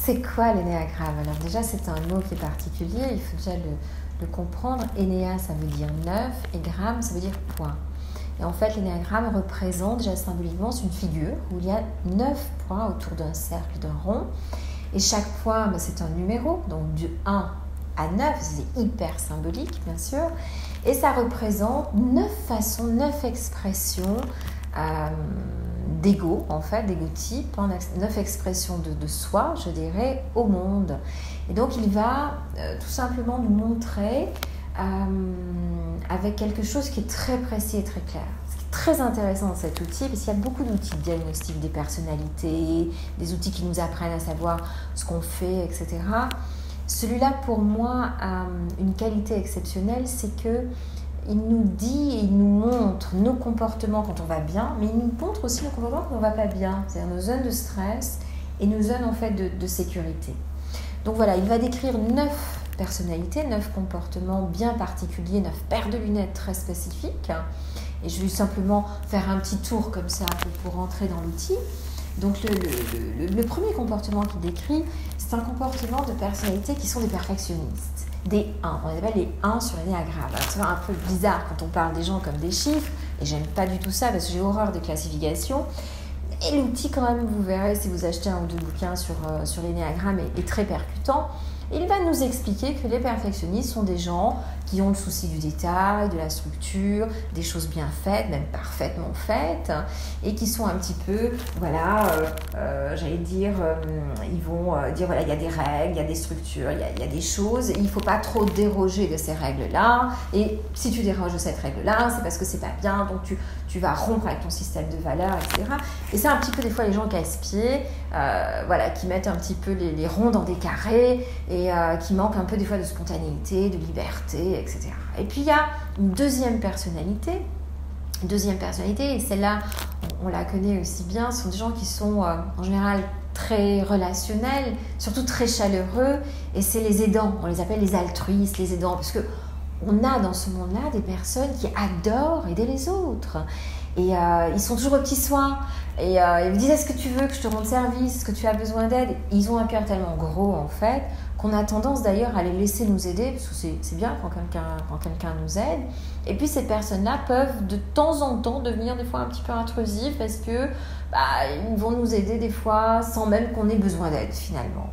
c'est quoi l'énéagramme? Alors déjà, c'est un mot qui est particulier, il faut déjà le comprendre. Énéa, ça veut dire 9, et gramme, ça veut dire point. Et en fait, l'énéagramme représente déjà symboliquement une figure où il y a 9 points autour d'un cercle, d'un rond. Et chaque point, c'est un numéro, donc du 1 à 9, c'est hyper symbolique, bien sûr. Et ça représente 9 façons, 9 expressions d'ego, en fait, d'égotype, 9 expressions de soi, je dirais, au monde. Et donc, il va tout simplement nous montrer avec quelque chose qui est très précis et très clair. Ce qui est très intéressant dans cet outil, parce qu'il y a beaucoup d'outils de diagnostic des personnalités, des outils qui nous apprennent à savoir ce qu'on fait, etc. Celui-là, pour moi, a une qualité exceptionnelle, c'est que il nous dit et il nous montre nos comportements quand on va bien, mais il nous montre aussi nos comportements quand on ne va pas bien, c'est-à-dire nos zones de stress et nos zones en fait de sécurité. Donc voilà, il va décrire 9 personnalités, 9 comportements bien particuliers, 9 paires de lunettes très spécifiques. Et je vais simplement faire un petit tour comme ça pour rentrer dans l'outil. Donc le premier comportement qu'il décrit, c'est un comportement de personnalité qui sont des perfectionnistes. Des 1, on les appelle les 1 sur l'énéagramme. Alors c'est un peu bizarre quand on parle des gens comme des chiffres, et j'aime pas du tout ça parce que j'ai horreur des classifications. Et l'outil quand même, vous verrez si vous achetez un ou deux bouquins sur l'énéagramme, est très percutant. Il va nous expliquer que les perfectionnistes sont des gens qui ont le souci du détail, de la structure, des choses bien faites, même parfaitement faites, et qui sont un petit peu, voilà, j'allais dire, ils vont dire, voilà, il y a des règles, il y a des structures, il y a des choses, et il ne faut pas trop déroger de ces règles-là, et si tu déroges de cette règle-là, c'est parce que c'est pas bien, donc tu vas rompre avec ton système de valeurs, etc. Et c'est un petit peu des fois les gens casse-pieds, voilà, qui mettent un petit peu les ronds dans des carrés, et qui manquent un peu des fois de spontanéité, de liberté, etc. Et puis il y a une deuxième personnalité, et celle-là, on la connaît aussi bien, ce sont des gens qui sont en général très relationnels, surtout très chaleureux, et c'est les aidants, on les appelle les altruistes, les aidants, parce que on a dans ce monde-là des personnes qui adorent aider les autres. Et ils sont toujours aux petits soins. Et ils me disent, est-ce que tu veux que je te rende service? Est-ce que tu as besoin d'aide? Ils ont un cœur tellement gros, en fait, qu'on a tendance d'ailleurs à les laisser nous aider, parce que c'est bien quand quelqu'un nous aide. Et puis ces personnes-là peuvent de temps en temps devenir des fois un petit peu intrusives, parce que ils vont nous aider des fois sans même qu'on ait besoin d'aide, finalement.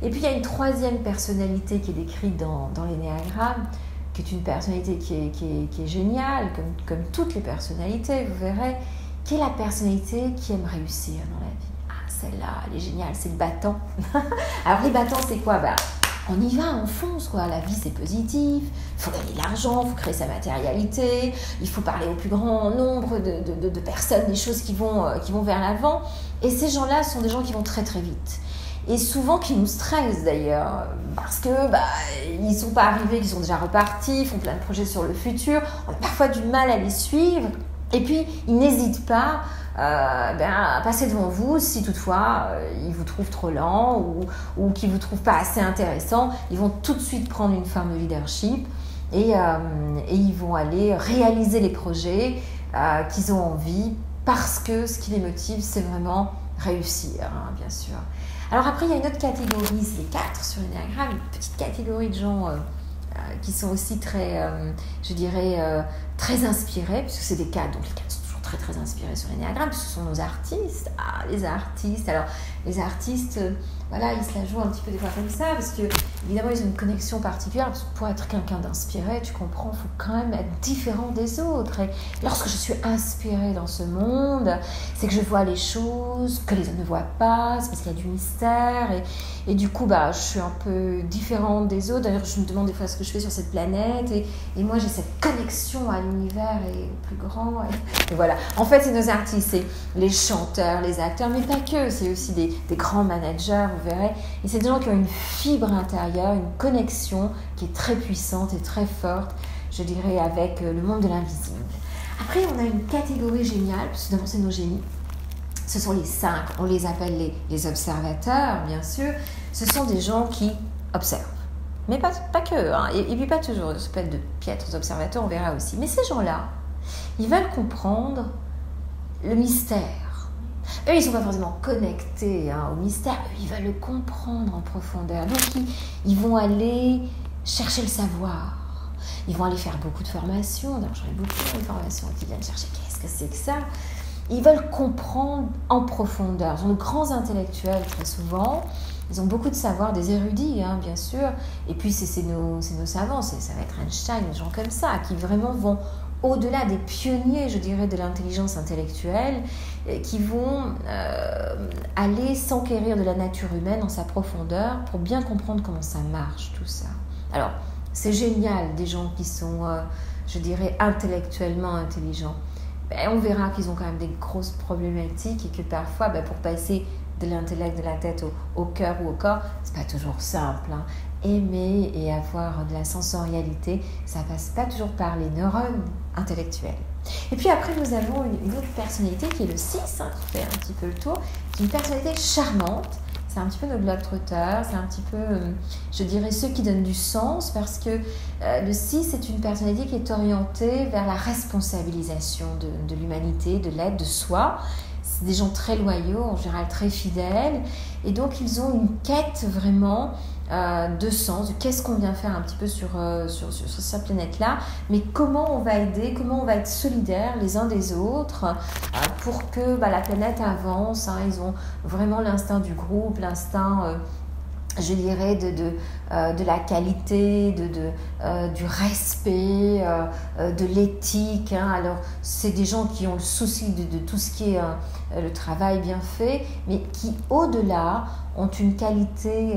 Et puis il y a une troisième personnalité qui est décrite dans l'énéagramme, qui est une personnalité qui est géniale, comme toutes les personnalités, vous verrez, qui est la personnalité qui aime réussir dans la vie. Ah, celle-là, elle est géniale, c'est le battant. Alors les battants, c'est quoi? On y va, on fonce, quoi. La vie, c'est positif, il faut gagner de l'argent, il faut créer sa matérialité, il faut parler au plus grand nombre de personnes, des choses qui vont vers l'avant. Et ces gens-là sont des gens qui vont très très vite. Et souvent qui nous stressent d'ailleurs, parce que ils ne sont pas arrivés, qu'ils sont déjà repartis, ils font plein de projets sur le futur, on a parfois du mal à les suivre, et puis ils n'hésitent pas à passer devant vous si toutefois ils vous trouvent trop lent ou qu'ils ne vous trouvent pas assez intéressant. Ils vont tout de suite prendre une forme de leadership et ils vont aller réaliser les projets qu'ils ont envie, parce que ce qui les motive, c'est vraiment réussir, hein, bien sûr. Alors après, il y a une autre catégorie, c'est les 4 sur l'énéagramme, une petite catégorie de gens qui sont aussi très, je dirais, très inspirés, puisque c'est des 4, donc les 4 sont toujours très très inspirés sur l'énéagramme, puisque ce sont nos artistes. Ah, les artistes, alors les artistes, voilà, ils se la jouent un petit peu des fois comme ça, parce que évidemment, ils ont une connexion particulière, parce que pour être quelqu'un d'inspiré, tu comprends, il faut quand même être différent des autres. Et lorsque je suis inspirée dans ce monde, c'est que je vois les choses que les autres ne voient pas, c'est parce qu'il y a du mystère, et du coup, je suis un peu différente des autres. D'ailleurs, je me demande des fois ce que je fais sur cette planète, et moi, j'ai cette connexion à l'univers et au plus grand, et voilà. En fait, c'est nos artistes, c'est les chanteurs, les acteurs, mais pas que, c'est aussi des grands managers, vous verrez, et c'est des gens qui ont une fibre intérieure, une connexion qui est très puissante et très forte, je dirais, avec le monde de l'invisible. Après, on a une catégorie géniale, parce que c'est nos génies. Ce sont les 5, on les appelle les observateurs, bien sûr. Ce sont des gens qui observent. Mais pas que, hein. Et puis pas toujours, ça peut être de piètres observateurs, on verra aussi. Mais ces gens-là, ils veulent comprendre le mystère. Eux, ils ne sont pas forcément connectés au mystère. Eux, ils veulent le comprendre en profondeur. Donc, ils vont aller chercher le savoir. Ils vont aller faire beaucoup de formations. D'ailleurs, j'aurais beaucoup de formations qui viennent chercher qu'est-ce que c'est que ça. Ils veulent comprendre en profondeur. Ils sont de grands intellectuels très souvent. Ils ont beaucoup de savoir, des érudits, bien sûr. Et puis, c'est nos savants. Ça va être Einstein, des gens comme ça, qui vraiment vont au-delà des pionniers, je dirais, de l'intelligence intellectuelle, qui vont aller s'enquérir de la nature humaine en sa profondeur pour bien comprendre comment ça marche, tout ça. Alors, c'est génial, des gens qui sont, je dirais, intellectuellement intelligents. On verra qu'ils ont quand même des grosses problématiques et que parfois, pour passer de l'intellect, de la tête au cœur ou au corps, c'est pas toujours simple. Aimer et avoir de la sensorialité, ça passe pas toujours par les neurones intellectuels. Et puis après, nous avons une autre personnalité qui est le 6, qui fait un petit peu le tour, qui est une personnalité charmante. C'est un petit peu nos globetrotters, c'est un petit peu, je dirais, ceux qui donnent du sens, parce que le 6 est une personnalité qui est orientée vers la responsabilisation de l'humanité, de l'aide, de soi. C'est des gens très loyaux, en général très fidèles, et donc ils ont une quête vraiment de sens, de qu'est-ce qu'on vient faire un petit peu sur cette planète-là, mais comment on va aider, comment on va être solidaires les uns des autres pour que la planète avance. Ils ont vraiment l'instinct du groupe, l'instinct, je dirais, de la qualité, du respect, de l'éthique. Alors, c'est des gens qui ont le souci de tout ce qui est le travail bien fait, mais qui, au-delà, ont une qualité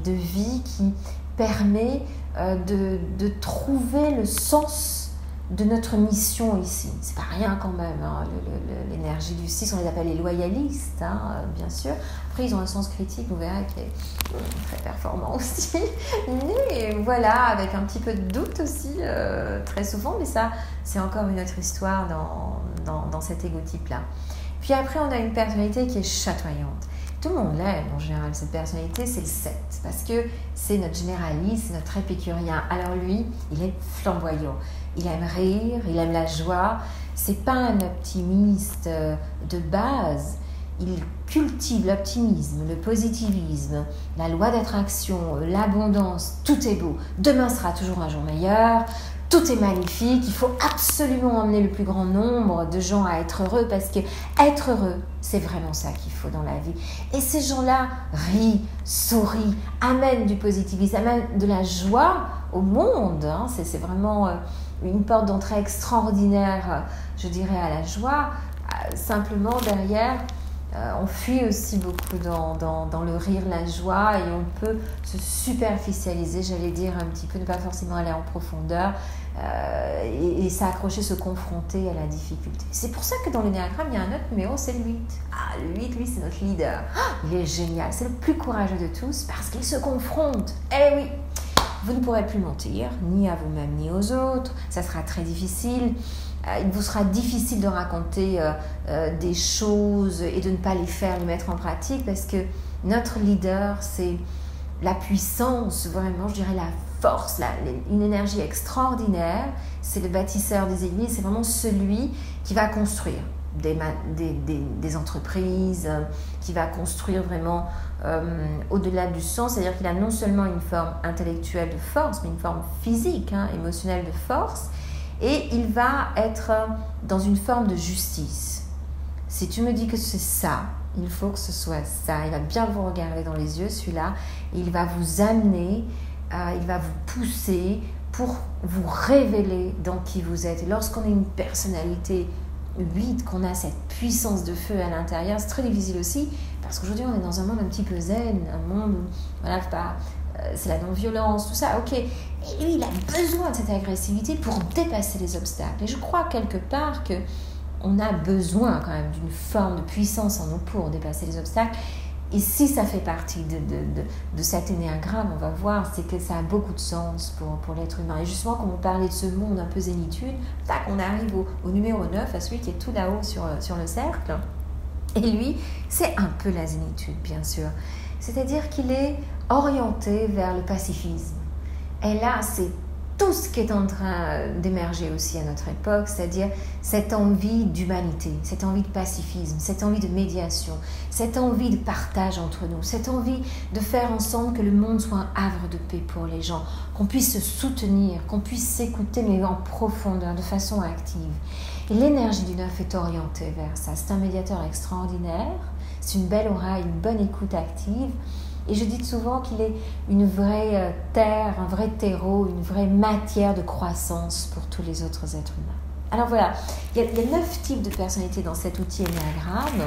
de vie qui permet de trouver le sens de notre mission ici. C'est pas rien quand même, l'énergie du 6, on les appelle les loyalistes, bien sûr. Après, ils ont un sens critique, vous verrez, qui est très performant aussi. Mais voilà, avec un petit peu de doute aussi, très souvent, mais ça, c'est encore une autre histoire dans cet égotype-là. Puis après, on a une personnalité qui est chatoyante. Tout le monde l'aime en général, cette personnalité, c'est le 7, parce que c'est notre généraliste, c'est notre épicurien. Alors lui, il est flamboyant. Il aime rire, il aime la joie. C'est pas un optimiste de base. Il cultive l'optimisme, le positivisme, la loi d'attraction, l'abondance. Tout est beau. Demain sera toujours un jour meilleur. Tout est magnifique. Il faut absolument emmener le plus grand nombre de gens à être heureux, parce que être heureux, c'est vraiment ça qu'il faut dans la vie. Et ces gens-là rient, sourient, amènent du positivisme, amènent de la joie au monde. C'est vraiment une porte d'entrée extraordinaire, je dirais, à la joie. Simplement, derrière, on fuit aussi beaucoup dans le rire, la joie, et on peut se superficialiser, j'allais dire un petit peu, ne pas forcément aller en profondeur et s'accrocher, se confronter à la difficulté. C'est pour ça que dans l'énéagramme, il y a un autre numéro, c'est le 8. Le 8, lui, c'est notre leader. Il est génial, c'est le plus courageux de tous parce qu'il se confronte. Eh oui, vous ne pourrez plus mentir, ni à vous-même ni aux autres, ça sera très difficile. Il vous sera difficile de raconter des choses et de ne pas les faire, les mettre en pratique, parce que notre leader, c'est la puissance, vraiment, je dirais la force, une énergie extraordinaire. C'est le bâtisseur des églises, c'est vraiment celui qui va construire des entreprises, qui va construire vraiment au-delà du sens, c'est-à-dire qu'il a non seulement une forme intellectuelle de force, mais une forme physique, émotionnelle de force. Et il va être dans une forme de justice. Si tu me dis que c'est ça, il faut que ce soit ça. Il va bien vous regarder dans les yeux, celui-là. Il va vous amener, il va vous pousser pour vous révéler dans qui vous êtes. Et lorsqu'on a une personnalité 8, qu'on a cette puissance de feu à l'intérieur, c'est très difficile aussi, parce qu'aujourd'hui, on est dans un monde un petit peu zen, un monde où c'est la non-violence, tout ça, ok. Et lui, il a besoin de cette agressivité pour dépasser les obstacles. Et je crois quelque part qu'on a besoin quand même d'une forme de puissance en nous pour dépasser les obstacles. Et si ça fait partie de cet énéagramme, on va voir, c'est que ça a beaucoup de sens pour l'être humain. Et justement, quand on parlait de ce monde un peu zénitude, on arrive au numéro 9, à celui qui est tout là-haut sur le cercle. Et lui, c'est un peu la zénitude, bien sûr. C'est-à-dire qu'il est orienté vers le pacifisme. Et là, c'est tout ce qui est en train d'émerger aussi à notre époque, c'est-à-dire cette envie d'humanité, cette envie de pacifisme, cette envie de médiation, cette envie de partage entre nous, cette envie de faire ensemble que le monde soit un havre de paix pour les gens, qu'on puisse se soutenir, qu'on puisse s'écouter mais en profondeur, de façon active. Et l'énergie du 9 est orientée vers ça. C'est un médiateur extraordinaire, c'est une belle oreille, une bonne écoute active. Et je dis souvent qu'il est une vraie terre, un vrai terreau, une vraie matière de croissance pour tous les autres êtres humains. Alors voilà, il y a 9 types de personnalités dans cet outil Ennéagramme.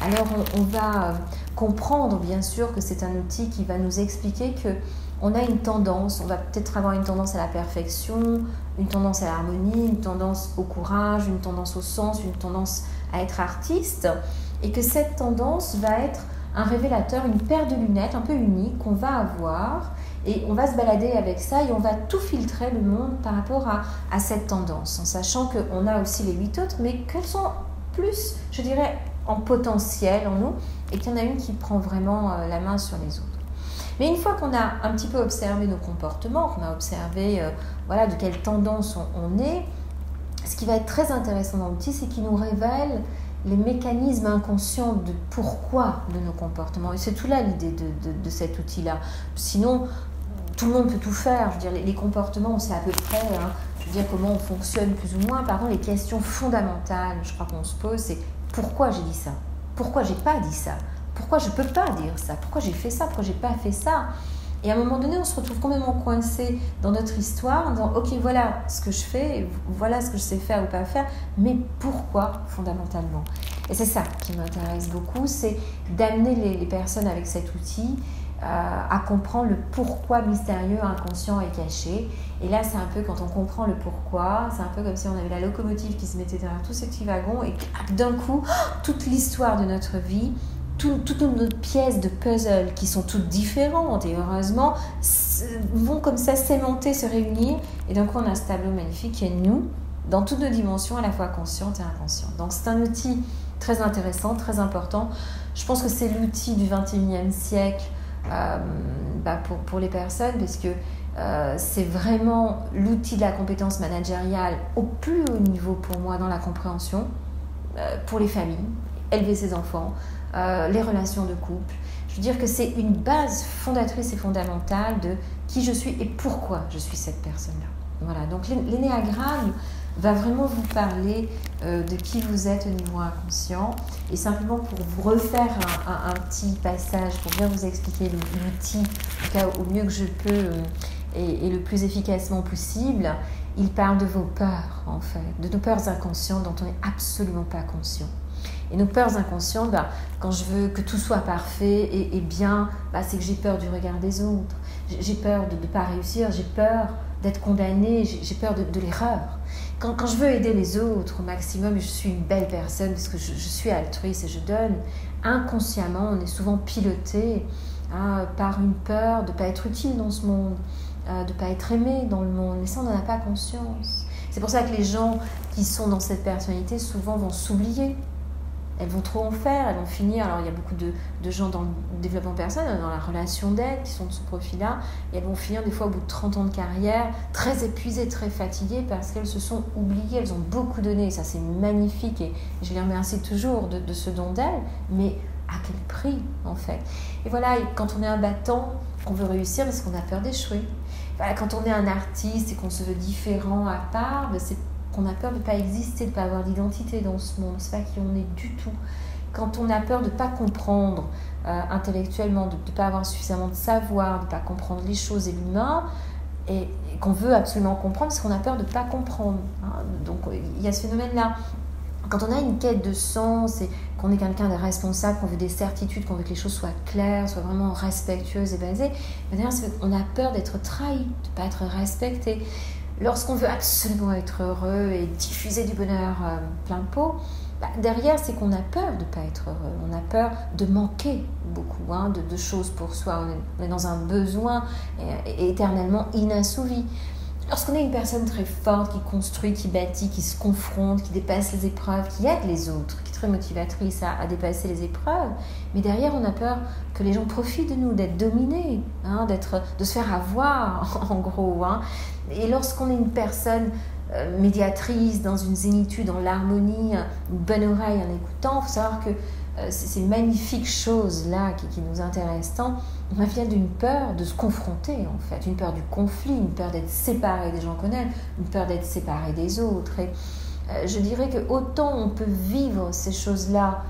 Alors on va comprendre bien sûr que c'est un outil qui va nous expliquer qu'on a une tendance, on va peut-être avoir une tendance à la perfection, une tendance à l'harmonie, une tendance au courage, une tendance au sens, une tendance à être artiste, et que cette tendance va être un révélateur, une paire de lunettes un peu unique qu'on va avoir, et on va se balader avec ça et on va tout filtrer le monde par rapport à cette tendance, en sachant qu'on a aussi les 8 autres, mais qu'elles sont plus, je dirais, en potentiel en nous, et qu'il y en a une qui prend vraiment la main sur les autres. Mais une fois qu'on a un petit peu observé nos comportements, qu'on a observé voilà, de quelle tendance on est, ce qui va être très intéressant dans l'outil, c'est qu'il nous révèle les mécanismes inconscients de pourquoi de nos comportements. Et c'est tout là l'idée de cet outil-là. Sinon, tout le monde peut tout faire. Je veux dire, les comportements, on sait à peu près, je veux dire, comment on fonctionne plus ou moins. Par contre, les questions fondamentales, je crois qu'on se pose, c'est pourquoi j'ai dit ça ? Pourquoi j'ai pas dit ça ? Pourquoi je peux pas dire ça ? Pourquoi j'ai fait ça ? Pourquoi j'ai pas fait ça ? Et à un moment donné, on se retrouve complètement coincé dans notre histoire en disant « Ok, voilà ce que je fais, voilà ce que je sais faire ou pas faire, mais pourquoi fondamentalement ?» Et c'est ça qui m'intéresse beaucoup, c'est d'amener les personnes avec cet outil à comprendre le pourquoi mystérieux, inconscient et caché. Et là, c'est un peu, quand on comprend le pourquoi, c'est un peu comme si on avait la locomotive qui se mettait derrière tous ces petits wagons et d'un coup, toute l'histoire de notre vie, toutes nos pièces de puzzle qui sont toutes différentes et heureusement vont comme ça s'aimanter, se réunir et d'un coup on a ce tableau magnifique qui est nous dans toutes nos dimensions à la fois conscientes et inconscientes. Donc c'est un outil très intéressant, très important. Je pense que c'est l'outil du 21e siècle pour les personnes parce que c'est vraiment l'outil de la compétence managériale au plus haut niveau pour moi dans la compréhension pour les familles, élever ses enfants, les relations de couple. Je veux dire que c'est une base fondatrice et fondamentale de qui je suis et pourquoi je suis cette personne-là. Voilà, donc l'énéagramme va vraiment vous parler de qui vous êtes au niveau inconscient et simplement pour vous refaire un petit passage pour bien vous expliquer l'outil, en tout cas au mieux que je peux et le plus efficacement possible, il parle de vos peurs en fait, de nos peurs inconscientes dont on n'est absolument pas conscient. Et nos peurs inconscientes, quand je veux que tout soit parfait et bien, c'est que j'ai peur du regard des autres. J'ai peur de ne pas réussir, j'ai peur d'être condamnée, j'ai peur de l'erreur. Quand je veux aider les autres au maximum, je suis une belle personne parce que je suis altruiste et je donne. Inconsciemment, on est souvent piloté par une peur de ne pas être utile dans ce monde, de ne pas être aimé dans le monde. Et ça, on n'en a pas conscience. C'est pour ça que les gens qui sont dans cette personnalité, souvent, vont s'oublier. Elles vont trop en faire, elles vont finir. Alors, il y a beaucoup de gens dans le développement personnel, dans la relation d'aide, qui sont de ce profil-là, et elles vont finir des fois au bout de 30 ans de carrière, très épuisées, très fatiguées, parce qu'elles se sont oubliées, elles ont beaucoup donné, et ça c'est magnifique, et je les remercie toujours de ce don d'elles, mais à quel prix, en fait. Et voilà, et quand on est un battant, qu'on veut réussir, parce qu'on a peur d'échouer. Voilà, quand on est un artiste et qu'on se veut différent, à part, c'est qu'on a peur de ne pas exister, de ne pas avoir d'identité dans ce monde. C'est pas qui on est du tout. Quand on a peur de ne pas comprendre intellectuellement, de ne pas avoir suffisamment de savoir, de ne pas comprendre les choses et l'humain, et qu'on veut absolument comprendre, parce qu'on a peur de ne pas comprendre. Donc il y a ce phénomène-là. Quand on a une quête de sens et qu'on est quelqu'un de responsable, qu'on veut des certitudes, qu'on veut que les choses soient claires, soient vraiment respectueuses et basées, d'ailleurs, on a peur d'être trahi, de ne pas être respecté. Lorsqu'on veut absolument être heureux et diffuser du bonheur plein de pot, derrière, c'est qu'on a peur de ne pas être heureux. On a peur de manquer beaucoup de choses pour soi. On est dans un besoin éternellement inassouvi. Lorsqu'on est une personne très forte, qui construit, qui bâtit, qui se confronte, qui dépasse les épreuves, qui aide les autres, qui très motivatrice à dépasser les épreuves, mais derrière on a peur que les gens profitent de nous, d'être dominés, hein, de se faire avoir en gros. Hein. Et lorsqu'on est une personne médiatrice, dans une zénitude, dans l'harmonie, une bonne oreille en écoutant, il faut savoir que ces magnifiques choses-là qui nous intéressent tant, on vient d'une peur de se confronter en fait, une peur du conflit, une peur d'être séparé des gens qu'on aime, une peur d'être séparé des autres. Et je dirais que autant on peut vivre ces choses-là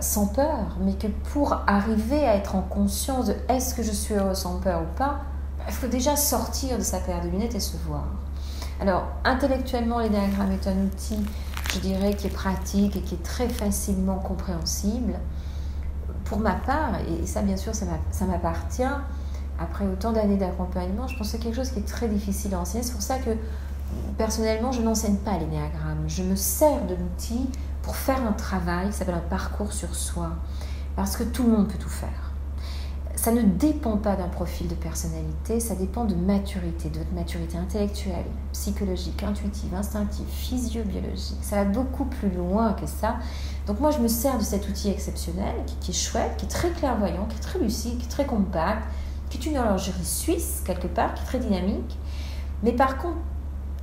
sans peur, mais que pour arriver à être en conscience de est-ce que je suis heureux sans peur ou pas, il faut déjà sortir de sa paire de lunettes et se voir. Alors, intellectuellement, l'énéagramme est un outil, je dirais, qui est pratique et qui est très facilement compréhensible. Pour ma part, et ça, bien sûr, ça m'appartient, après autant d'années d'accompagnement, je pense que c'est quelque chose qui est très difficile à enseigner. C'est pour ça que, personnellement, je n'enseigne pas l'énéagramme. Je me sers de l'outil pour faire un travail qui s'appelle un parcours sur soi. Parce que tout le monde peut tout faire. Ça ne dépend pas d'un profil de personnalité, ça dépend de maturité, de votre maturité intellectuelle, psychologique, intuitive, instinctive, physiobiologique. Ça va beaucoup plus loin que ça. Donc moi, je me sers de cet outil exceptionnel, qui est chouette, qui est très clairvoyant, qui est très lucide, qui est très compact, qui est une horlogerie suisse, quelque part, qui est très dynamique. Mais par contre,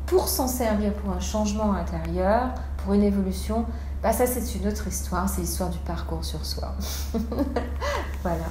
pour s'en servir pour un changement intérieur, pour une évolution, ça c'est une autre histoire, c'est l'histoire du parcours sur soi. Voilà.